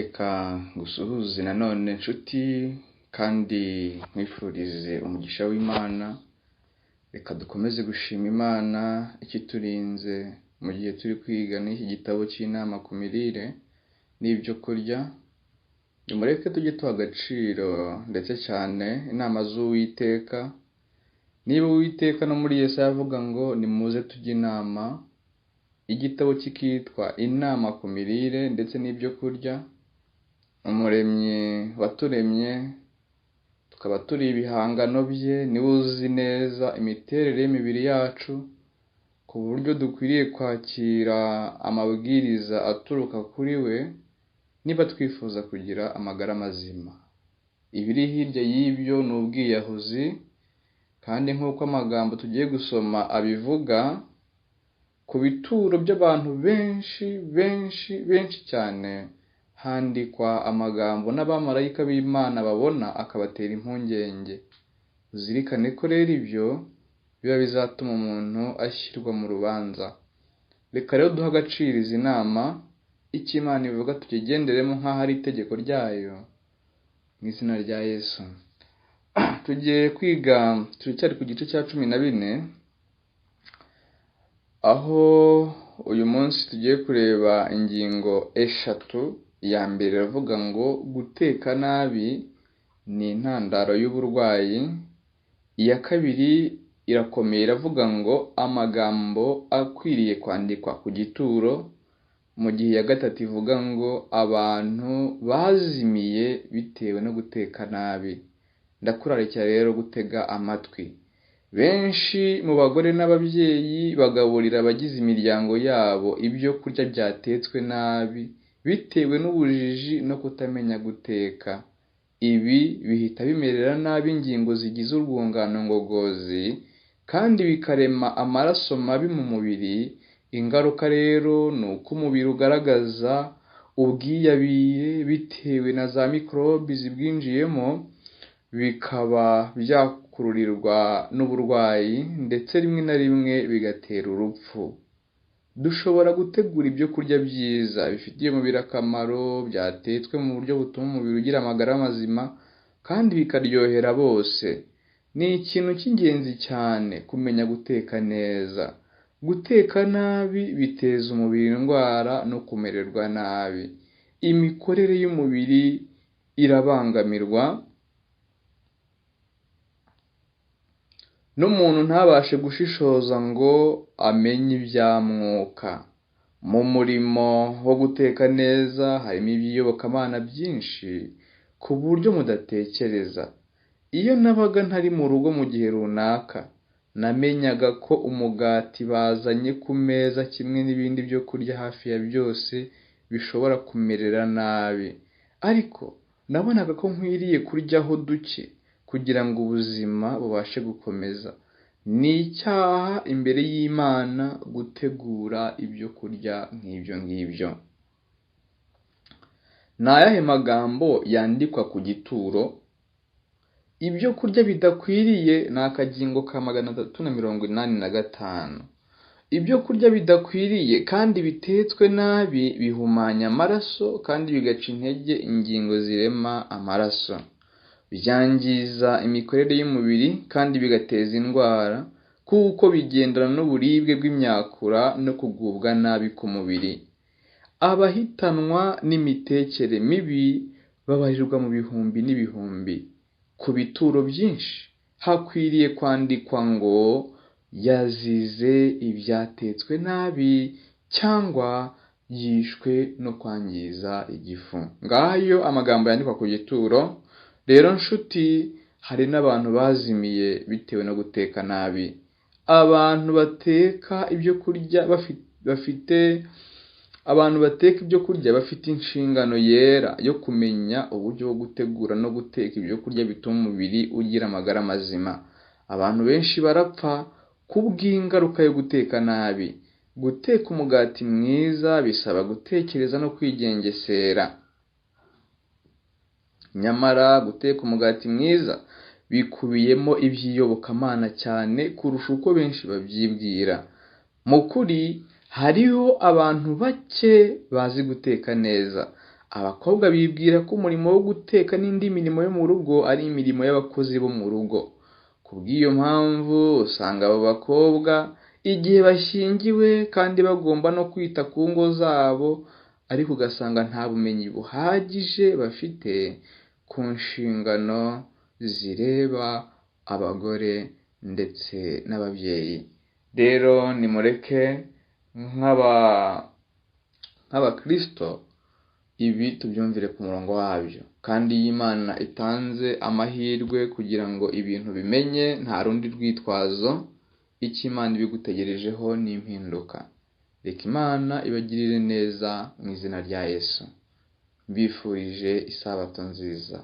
Reka ngusuhuze nanone nshuti kandi nkwifurize umugisha w'Imana. Reka dukomeze gushima Imana ikiturinze mu gihe turi kwiga n'iki gitabo cy'inama ku mirire n'ibyo kurya. Nimureke tujye tuha agaciro ndetse cyane inama z'Uwiteka. Niba Uwiteka no muri Yesaya avuga ngo nimuze tujye inama, igitabo kikitwa inama ku mirire ndetse n'ibyo kurya. Umuremyi waturemye tukaba turi ibihangano bye, niwe uzi neza imiterere y'imibiri yacu ku buryo dukwiriye kwakira amabwiriza aturuka kuri we niba twifuza kugira amagara mazima. Ibiri hirya y'ibyo ni ubwiyahuzi, kandi nk'uko amagambo tugiye gusoma abivuga, ku bituro by'abantu benshi cyane handikwa amagambo n'abamarayika b'Imana babona akabatera impungenge. Uzirikane ko rero ibyo biba bizatuma umuntu ashyirwa mu rubanza. Reka rero duha agaciro izi nama, icyo Imana ivuga tukigenderemo nk'aho ari itegeko ryayo, mu izina rya Yesu. Tugiye kwiga, turacyari ku gice cya 14, aho uyu munsi tugiye kureba ingingo eshatu. Iya mbere iravuga ngo guteka nabi ni intandaro y'uburwayi. Iya kabiri irakomeye, iravuga ngo amagambo akwiriye kwandikwa ku gituro, mu gihe iya gatatu ivuga ngo abantu bazimiye bitewe no guteka nabi. Ndakurarikira rero gutega amatwi. Benshi mu bagore n'ababyeyi bagaburira abagize imiryango yabo ibyo kurya byatetswe nabi bitewe n'ubujiji no kutamenya guteka. Ibi bihita bimerera nabi ingingo zigize urwungano ngogozi kandi bikarema amaraso mabi mu mubiri. Ingaruka rero ni uko umubiri ugaragaza ubwiyabire bitewe na za mikorobi zibwinjiyemo, bikaba byakururirwa n'uburwayi ndetse rimwe na rimwe bigatera urupfu. Dushobora gutegura ibyo kurya byiza bifitiye umubiri akamaro, byatetswe mu buryo butuma umubiri ugira amagara mazima kandi bikaryohera bose. Ni ikintu cy'ingenzi cyane kumenya guteka neza. Guteka nabi biteza umubiri indwara no kumererwa nabi. Imikorere y'umubiri irabangamirwa, n'umuntu ntabashe gushishoza ngo amenye ibya mwuka. Mu murimo wo guteka neza harimo ibiyobokamana byinshi ku buryo mudatekereza. Iyo nabaga ntari mu rugo mu gihe runaka, namenyaga ko umugati bazanye ku meza kimwe n'ibindi byo kurya hafi ya byose bishobora kumerera nabi, ariko nabonaga ko nkwiriye kuryaho duke kugira ngo ubuzima bubashe gukomeza. Ni icyaha imbere y'Imana gutegura ibyo kurya nk'ibyo ngibyo. Ni ayahe magambo yandikwa ku gituro? Ibyo kurya bidakwiriye ni akagingo ka 385. Ibyo kurya bidakwiriye kandi bitetswe nabi bihumanya amaraso kandi bigaca intege ingingo zirema amaraso. Byangiza imikorere y'umubiri kandi bigateza indwara, kuko bigendana n'uburibwe bw'imyakura no kugubwa nabi ku mubiri. Abahitanwa n'imitekere mibi babarirwa mu bihumbi n'ibihumbi. Ku bituro byinshi hakwiriye kwandikwa ngo yazize ibyatetswe nabi cyangwa yishwe no kwangiza igifu. Ngayo amagambo yandikwa ku gituro. Rero nshuti, hari n'abantu bazimiye bitewe no guteka nabi. Abantu bateka ibyo kurya bafite inshingano yera yo kumenya uburyo bwo gutegura no guteka ibyo kurya bituma umubiri ugira amagara mazima. Abantu benshi barapfa kubw'ingaruka yo guteka nabi. Guteka umugati mwiza bisaba gutekereza no kwigengesera. Nyamara guteka umugati mwiza bikubiyemo iby'iyobokamana cyane kurusha uko benshi babyibwira. Mu kuri hariho abantu bake bazi guteka neza, Abakobwa bibwira ko umurimo wo guteka n'indi mirimo yo mu rugo ari imirimo y'abakozi bo mu rugo. Kubw'iyo mpamvu usanga abo bakobwa igihe bashyingiwe kandi bagomba no kwita ku ngo zabo, ariko ugasanga nta bumenyi buhagije bafite ku nshingano zireba abagore ndetse n'ababyeyi. Rero nimureke nk'abakristo ibi tubyumvire ku murongo wabyo, kandi iyo Imana itanze amahirwe kugira ngo ibintu bimenye, nta rundi rwitwazo. Icyo Imana ibigutegerejeho ni impinduka. Reka Imana ibagirire neza mu izina rya Yesu. Mbifurije isabato nziza.